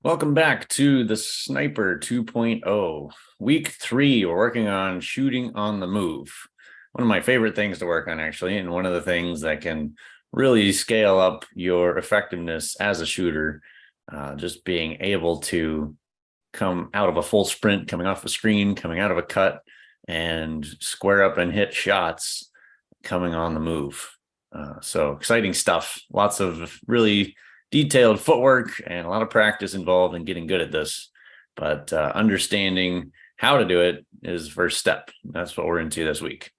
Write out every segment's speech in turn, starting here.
Welcome back to the Sniper 2.0. Week 3, we're working on shooting on the move. One of my favorite things to work on, actually, and one of the things that can really scale up your effectiveness as a shooter. Just being able to come out of a full sprint, coming off a screen, coming out of a cut, and square up and hit shots coming on the move. So exciting stuff. Lots of really detailed footwork and a lot of practice involved in getting good at this. But understanding how to do it is the first step. That's what we're into this week.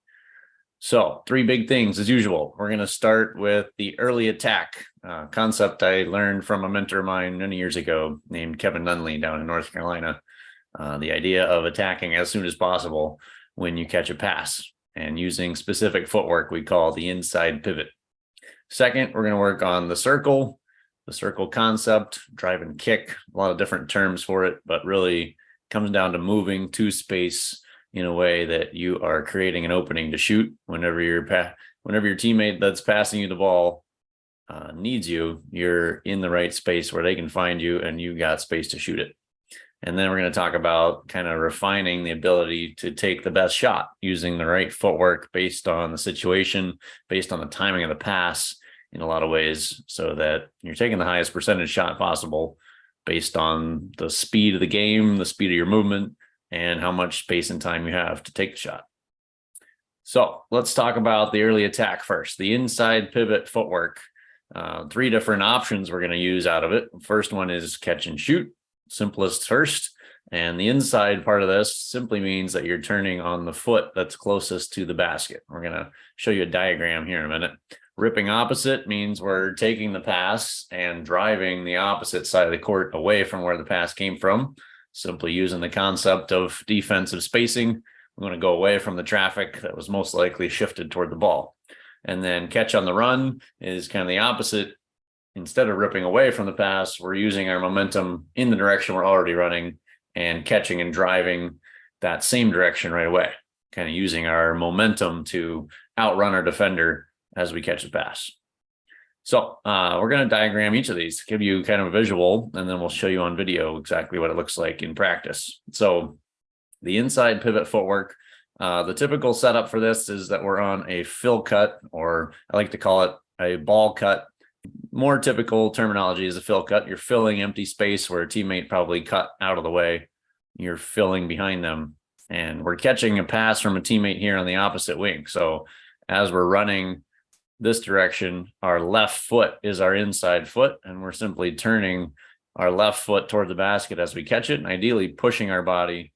So 3 big things as usual. We're going to start with the early attack concept I learned from a mentor of mine many years ago named Kevin Nunley down in North Carolina. The idea of attacking as soon as possible when you catch a pass and using specific footwork we call the inside pivot. Second, we're going to work on the circle concept, drive and kick, a lot of different terms for it, but really comes down to moving to space in a way that you are creating an opening to shoot whenever your teammate that's passing you the ball needs you, you're in the right space where they can find you and you got space to shoot it. And then we're going to talk about kind of refining the ability to take the best shot using the right footwork based on the situation, based on the timing of the pass in a lot of ways, so that you're taking the highest percentage shot possible based on the speed of the game, the speed of your movement, and how much space and time you have to take the shot. So let's talk about the early attack first. The inside pivot footwork. 3 different options we're going to use out of it. First one is catch and shoot, simplest first. And the inside part of this simply means that you're turning on the foot that's closest to the basket. We're going to show you a diagram here in a minute. Ripping opposite means we're taking the pass and driving the opposite side of the court away from where the pass came from, simply using the concept of defensive spacing. We want to go away from the traffic that was most likely shifted toward the ball. And then catch on the run is kind of the opposite. Instead of ripping away from the pass, we're using our momentum in the direction we're already running and catching and driving that same direction right away, kind of using our momentum to outrun our defender as we catch the pass. So we're going to diagram each of these, give you kind of a visual, and then we'll show you on video exactly what it looks like in practice. So the inside pivot footwork, the typical setup for this is that we're on a fill cut, or I like to call it a ball cut. More typical terminology is a fill cut. You're filling empty space where a teammate probably cut out of the way. You're filling behind them, and we're catching a pass from a teammate here on the opposite wing. So as we're running this direction, our left foot is our inside foot, and we're simply turning our left foot toward the basket as we catch it, and ideally pushing our body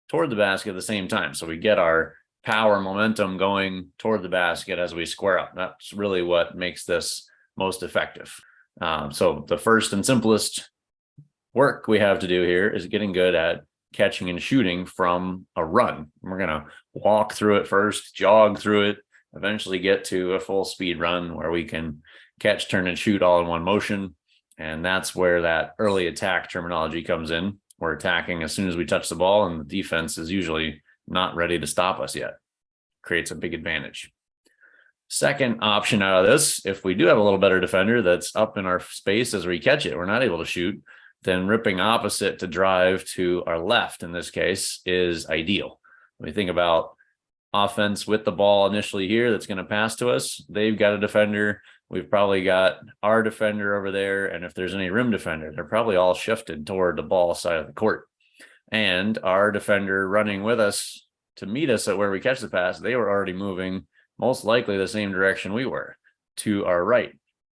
toward the basket at the same time. So we get our power momentum going toward the basket as we square up. That's really what makes this most effective. So the first and simplest work we have to do here is getting good at catching and shooting from a run. We're going to walk through it first, jog through it, eventually get to a full speed run where we can catch, turn, and shoot all in one motion. And that's where that early attack terminology comes in. We're attacking as soon as we touch the ball, and the defense is usually not ready to stop us yet. Creates a big advantage. Second option out of this, if we do have a little better defender that's up in our space as we catch it, we're not able to shoot, then ripping opposite to drive to our left in this case is ideal. When we think about offense with the ball initially here that's going to pass to us, they've got a defender, we've probably got our defender over there, and if there's any rim defender, they're probably all shifted toward the ball side of the court. And our defender running with us to meet us at where we catch the pass, they were already moving most likely the same direction we were, to our right.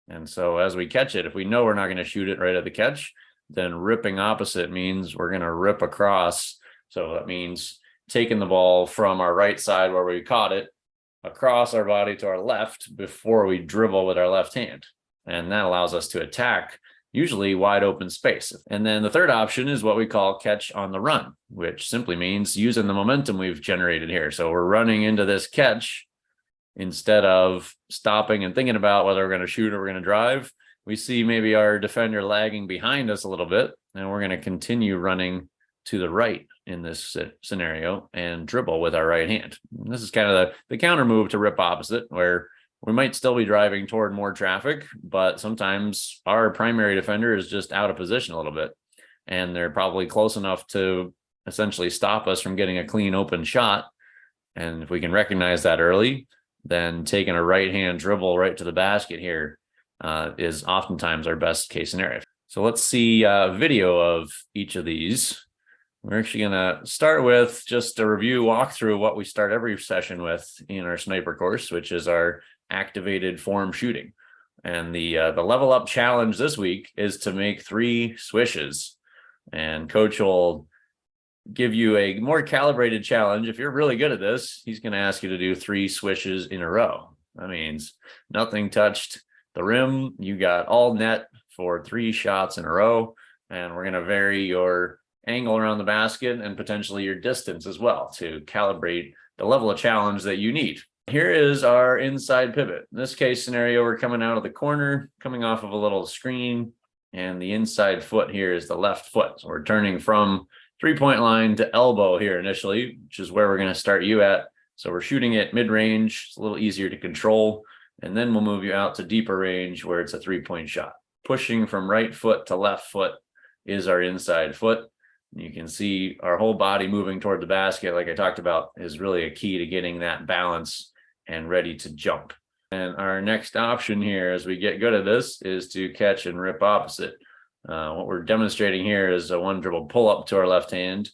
And so as we catch it, if we know we're not going to shoot it right at the catch, then ripping opposite means we're going to rip across. So that means taking the ball from our right side where we caught it across our body to our left before we dribble with our left hand. And that allows us to attack usually wide open space. And then the third option is what we call catch on the run, which simply means using the momentum we've generated here. So we're running into this catch instead of stopping and thinking about whether we're going to shoot or we're going to drive. We see maybe our defender lagging behind us a little bit, and we're going to continue running to the right in this scenario and dribble with our right hand. And this is kind of the counter move to rip opposite, where we might still be driving toward more traffic, but sometimes our primary defender is just out of position a little bit. and they're probably close enough to essentially stop us from getting a clean open shot. And if we can recognize that early, then taking a right hand dribble right to the basket here is oftentimes our best case scenario. So let's see a video of each of these. We're actually going to start with just a review walkthrough what we start every session with in our sniper course, which is our activated form shooting. And the level up challenge this week is to make 3 swishes. And coach will give you a more calibrated challenge. If you're really good at this, he's going to ask you to do 3 swishes in a row. That means nothing touched the rim. You got all net for 3 shots in a row. And we're going to vary your angle around the basket and potentially your distance as well to calibrate the level of challenge that you need. Here is our inside pivot. In this case scenario, we're coming out of the corner, coming off of a little screen, and the inside foot here is the left foot. So we're turning from 3-point line to elbow here initially, which is where we're going to start you at. So we're shooting at mid-range. It's a little easier to control. And then we'll move you out to deeper range where it's a 3-point shot. Pushing from right foot to left foot is our inside foot. You can see our whole body moving toward the basket, like I talked about, is really a key to getting that balance and ready to jump. And our next option here, as we get good at this, is to catch and rip opposite. What we're demonstrating here is a 1 dribble pull up to our left hand.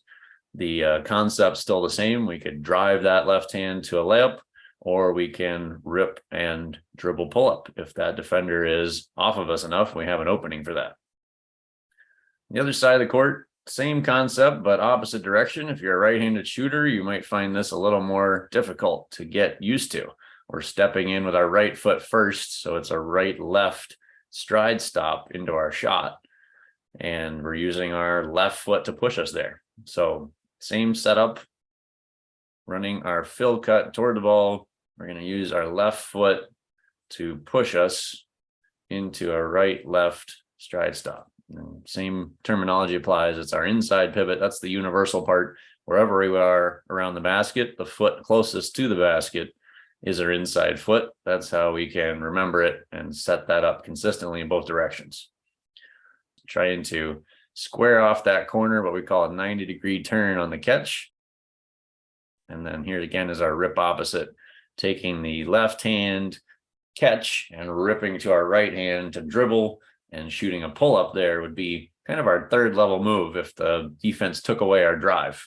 The concept's still the same. We could drive that left hand to a layup, or we can rip and dribble pull up. If that defender is off of us enough, we have an opening for that. The other side of the court, same concept, but opposite direction. If you're a right-handed shooter, you might find this a little more difficult to get used to. We're stepping in with our right foot first, so it's a right-left stride stop into our shot. And we're using our left foot to push us there. So same setup, running our fill cut toward the ball. We're going to use our left foot to push us into a right-left stride stop. And same terminology applies. It's our inside pivot. That's the universal part. Wherever we are around the basket, the foot closest to the basket is our inside foot. That's how we can remember it and set that up consistently in both directions. Trying to square off that corner, what we call a 90-degree turn on the catch. And then here again is our rip opposite, taking the left hand catch and ripping to our right hand to dribble, and shooting a pull up there would be kind of our 3rd level move if the defense took away our drive.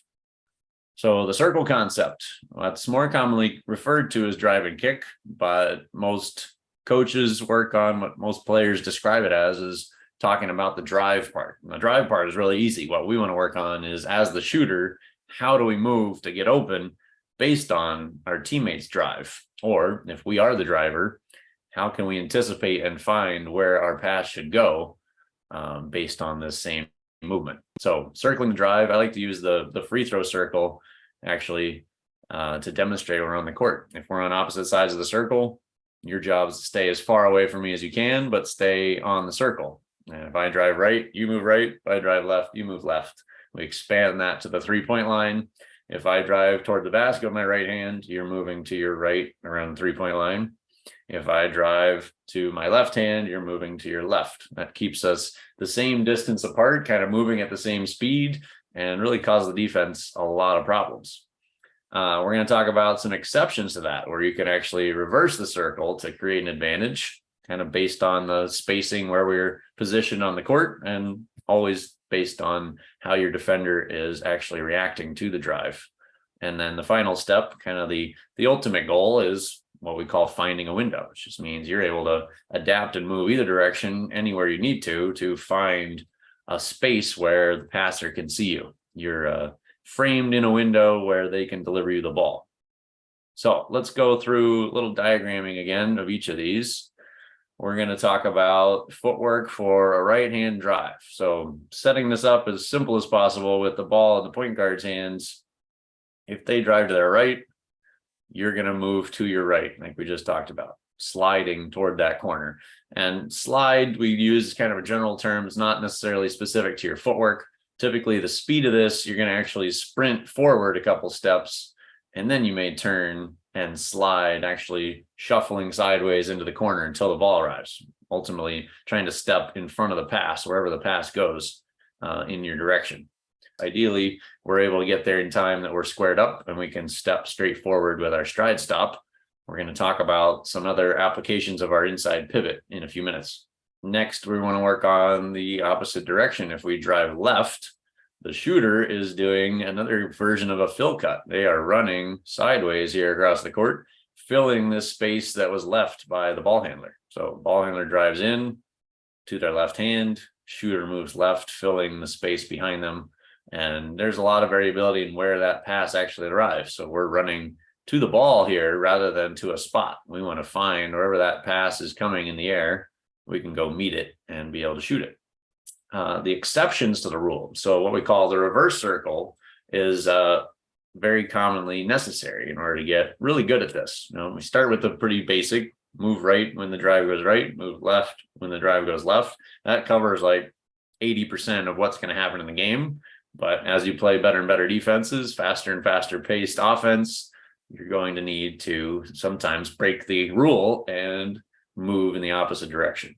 So the circle concept, that's more commonly referred to as drive and kick, but most coaches work on what most players describe it as is talking about the drive part. And the drive part is really easy. What we want to work on is, as the shooter, how do we move to get open based on our teammates' drive? Or if we are the driver, how can we anticipate and find where our pass should go based on this same movement? So circling the drive, I like to use the free throw circle actually to demonstrate when we're on the court. If we're on opposite sides of the circle, your job is to stay as far away from me as you can, but stay on the circle. And if I drive right, you move right. If I drive left, you move left. We expand that to the 3-point line. If I drive toward the basket with my right hand, you're moving to your right around the 3-point line. If I drive to my left hand, you're moving to your left. That keeps us the same distance apart, kind of moving at the same speed, and really cause the defense a lot of problems. We're going to talk about some exceptions to that, where you can actually reverse the circle to create an advantage, kind of based on the spacing where we're positioned on the court, and always based on how your defender is actually reacting to the drive. And then the final step, kind of the ultimate goal, is what we call finding a window, which just means you're able to adapt and move either direction anywhere you need to find a space where the passer can see you. You're framed in a window where they can deliver you the ball. So let's go through a little diagramming again of each of these. We're going to talk about footwork for a right hand drive. So setting this up as simple as possible with the ball in the point guard's hands. If they drive to their right, you're going to move to your right, like we just talked about, sliding toward that corner. And slide, we use kind of a general term. It's not necessarily specific to your footwork. Typically, the speed of this, you're going to actually sprint forward a couple steps, and then you may turn and slide, actually shuffling sideways into the corner until the ball arrives, ultimately trying to step in front of the pass, wherever the pass goes. in your direction. Ideally, we're able to get there in time that we're squared up and we can step straight forward with our stride stop. We're going to talk about some other applications of our inside pivot in a few minutes. Next, we want to work on the opposite direction. If we drive left, the shooter is doing another version of a fill cut. They are running sideways here across the court, filling this space that was left by the ball handler. So ball handler drives in to their left hand, shooter moves left, filling the space behind them. And there's a lot of variability in where that pass actually arrives. So we're running to the ball here rather than to a spot. We want to find wherever that pass is coming in the air, we can go meet it and be able to shoot it. The exceptions to the rule. So what we call the reverse circle is very commonly necessary in order to get really good at this. We start with the pretty basic move right when the drive goes right, move left when the drive goes left. That covers like 80% of what's going to happen in the game. But as you play better and better defenses, faster and faster paced offense, you're going to need to sometimes break the rule and move in the opposite direction.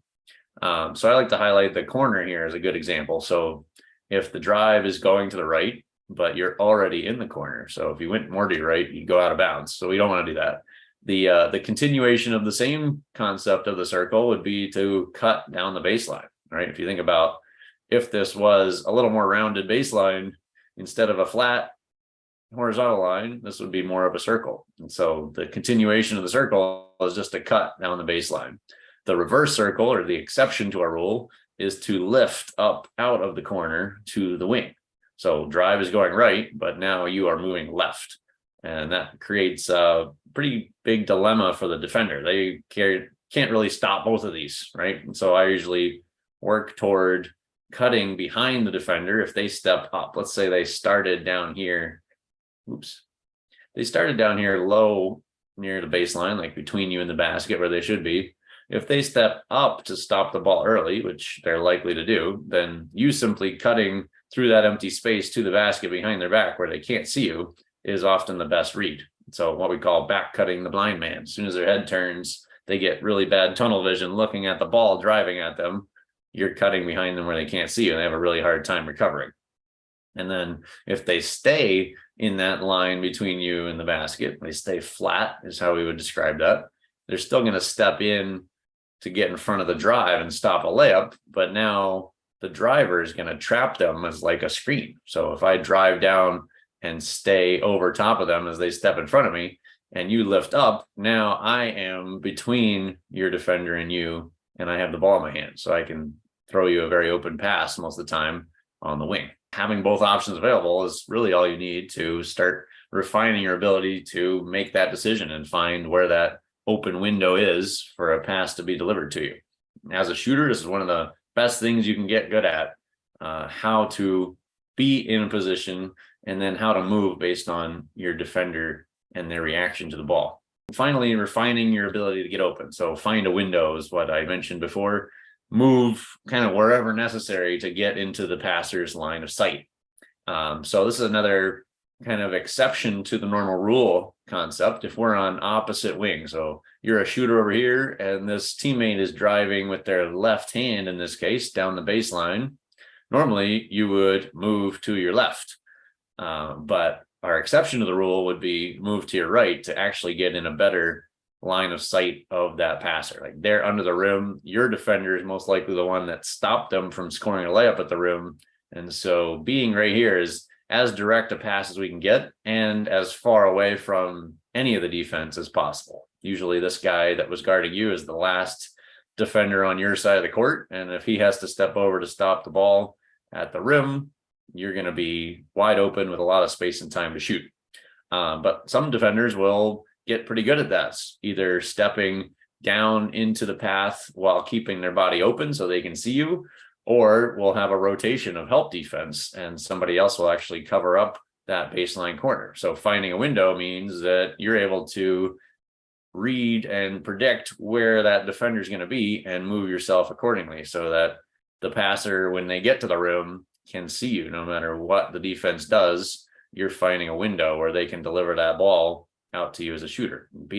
So I like to highlight the corner here as a good example. So if the drive is going to the right, but you're already in the corner. So if you went more to your right, you'd go out of bounds. So we don't want to do that. The continuation of the same concept of the circle would be to cut down the baseline, right? If you think about if this was a little more rounded baseline instead of a flat horizontal line, this would be more of a circle. And so the continuation of the circle is just a cut down the baseline. The reverse circle, or the exception to our rule, is to lift up out of the corner to the wing. So drive is going right, but now you are moving left. And that creates a pretty big dilemma for the defender. They can't really stop both of these, right? And so I usually work toward cutting behind the defender if they step up. Let's say they started down here. They started down here low near the baseline, like between you and the basket where they should be. If they step up to stop the ball early, which they're likely to do, then you simply cutting through that empty space to the basket behind their back where they can't see you is often the best read. So what we call back cutting the blind man. As soon as their head turns, they get really bad tunnel vision looking at the ball driving at them. You're cutting behind them where they can't see you and they have a really hard time recovering. And then if they stay in that line between you and the basket, they stay flat is how we would describe that. They're still going to step in to get in front of the drive and stop a layup, but now the driver is going to trap them as like a screen. So if I drive down and stay over top of them as they step in front of me and you lift up, now I am between your defender and you, and I have the ball in my hand. So I can throw you a very open pass most of the time on the wing. Having both options available is really all you need to start refining your ability to make that decision and find where that open window is for a pass to be delivered to you. As a shooter, this is one of the best things you can get good at, how to be in a position and then how to move based on your defender and their reaction to the ball. Finally, refining your ability to get open. So find a window is what I mentioned before. Move kind of wherever necessary to get into the passer's line of sight. So this is another kind of exception to the normal rule concept. If we're on opposite wing, so you're a shooter over here and this teammate is driving with their left hand, in this case, down the baseline, normally you would move to your left. But our exception to the rule would be move to your right to actually get in a better line of sight of that passer. Like they're under the rim, your defender is most likely the one that stopped them from scoring a layup at the rim. And so being right here is as direct a pass as we can get and as far away from any of the defense as possible. Usually this guy that was guarding you is the last defender on your side of the court. And if he has to step over to stop the ball at the rim, you're going to be wide open with a lot of space and time to shoot. But some defenders will get pretty good at that, either stepping down into the path while keeping their body open so they can see you, or we'll have a rotation of help defense and somebody else will actually cover up that baseline corner. So finding a window means that you're able to read and predict where that defender is going to be and move yourself accordingly so that the passer, when they get to the rim, can see you. No matter what the defense does, you're finding a window where they can deliver that ball out to you as a shooter. And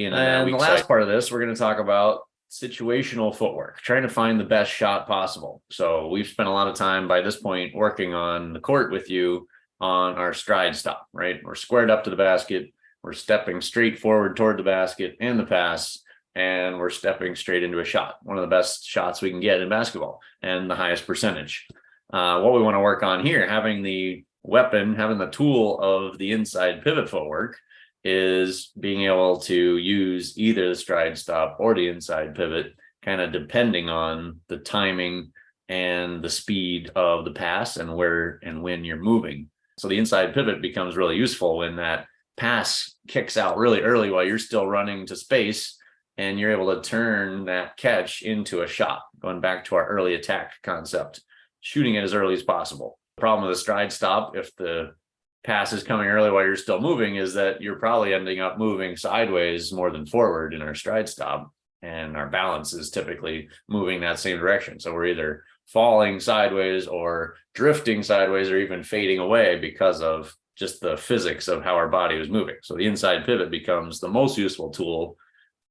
the last part of this, we're going to talk about situational footwork, trying to find the best shot possible. So we've spent a lot of time by this point working on the court with you on our stride stop, right? We're squared up to the basket. We're stepping straight forward toward the basket and the pass, and we're stepping straight into a shot. One of the best shots we can get in basketball and the highest percentage. What we want to work on here, having the weapon, having the tool of the inside pivot footwork, is being able to use either the stride stop or the inside pivot, kind of depending on the timing and the speed of the pass and where and when you're moving. So the inside pivot becomes really useful when that pass kicks out really early while you're still running to space, and you're able to turn that catch into a shot, going back to our early attack concept, shooting it as early as possible. The problem with a stride stop, if the pass is coming early while you're still moving, is that you're probably ending up moving sideways more than forward in our stride stop, and our balance is typically moving that same direction. So we're either falling sideways or drifting sideways or even fading away because of just the physics of how our body was moving. So the inside pivot becomes the most useful tool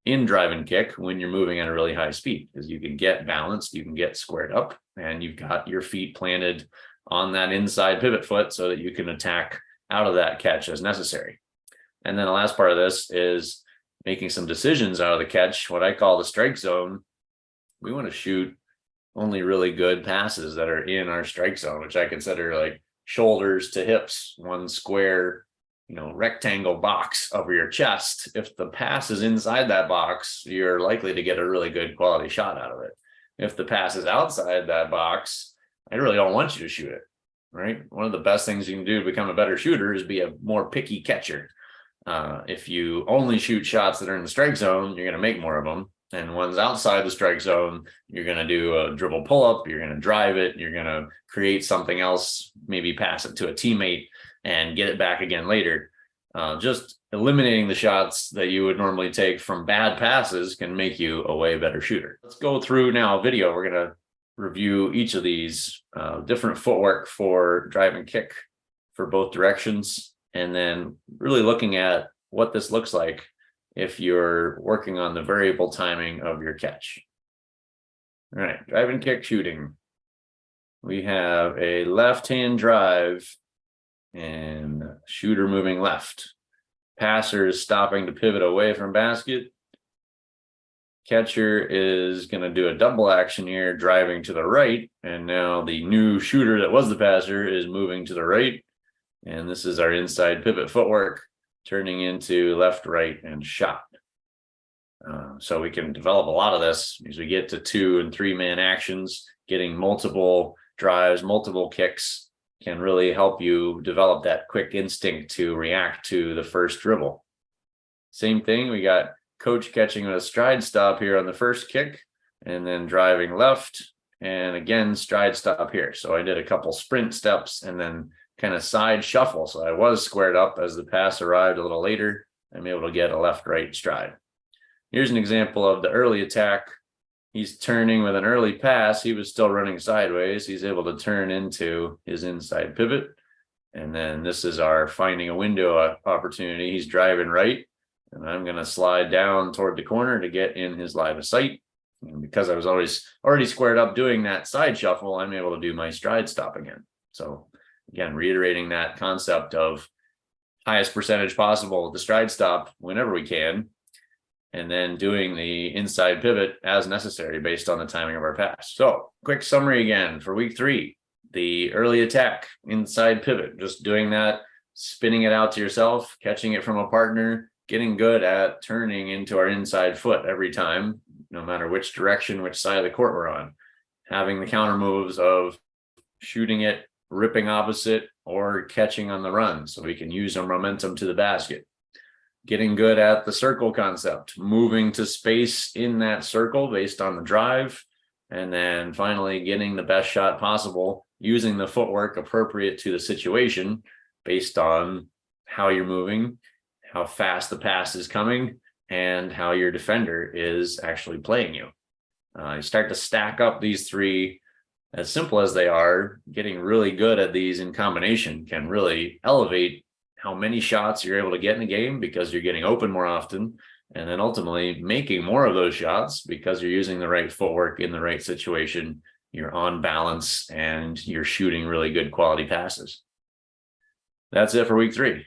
in drive and kick when you're moving at a really high speed, because you can get balanced, you can get squared up, and you've got your feet planted on that inside pivot foot so that you can attack out of that catch as necessary. And then the last part of this is making some decisions out of the catch, what I call the strike zone. We want to shoot only really good passes that are in our strike zone, which I consider like shoulders to hips, one square, rectangle box over your chest. If the pass is inside that box, you're likely to get a really good quality shot out of it. If the pass is outside that box, I really don't want you to shoot it, right? One of the best things you can do to become a better shooter is be a more picky catcher. If you only shoot shots that are in the strike zone, you're going to make more of them. And ones outside the strike zone, you're going to do a dribble pull-up, you're going to drive it, you're going to create something else, maybe pass it to a teammate and get it back again later. Just eliminating the shots that you would normally take from bad passes can make you a way better shooter. Let's go through now a video. We're going to review each of these different footwork for drive and kick for both directions, and then really looking at what this looks like if you're working on the variable timing of your catch. All right, drive and kick shooting. We have a left-hand drive and shooter moving left. Passer is stopping to pivot away from basket. Catcher is going to do a double action here, driving to the right. And now the new shooter that was the passer is moving to the right. And this is our inside pivot footwork, turning into left, right, and shot. So we can develop a lot of this as we get to 2 and 3 man actions. Getting multiple drives, multiple kicks can really help you develop that quick instinct to react to the first dribble. Same thing, we got coach catching with a stride stop here on the first kick, and then driving left, and again stride stop here. So I did a couple sprint steps and then kind of side shuffle. So I was squared up as the pass arrived a little later. I'm able to get a left-right stride. Here's an example of the early attack. He's turning with an early pass. He was still running sideways. He's able to turn into his inside pivot. And then this is our finding a window opportunity. He's driving right, and I'm going to slide down toward the corner to get in his line of sight. And because I was already squared up doing that side shuffle, I'm able to do my stride stop again. So again, reiterating that concept of highest percentage possible with the stride stop whenever we can, and then doing the inside pivot as necessary based on the timing of our pass. So quick summary again for week 3, the early attack, inside pivot, just doing that, spinning it out to yourself, catching it from a partner, getting good at turning into our inside foot every time, no matter which direction, which side of the court we're on, having the counter moves of shooting it, ripping opposite, or catching on the run so we can use our momentum to the basket. Getting good at the circle concept, moving to space in that circle based on the drive, and then finally getting the best shot possible using the footwork appropriate to the situation based on how you're moving, how fast the pass is coming, and how your defender is actually playing you. You start to stack up these 3, as simple as they are. Getting really good at these in combination can really elevate how many shots you're able to get in a game, because you're getting open more often, and then ultimately making more of those shots because you're using the right footwork in the right situation. You're on balance and you're shooting really good quality passes. That's it for week 3.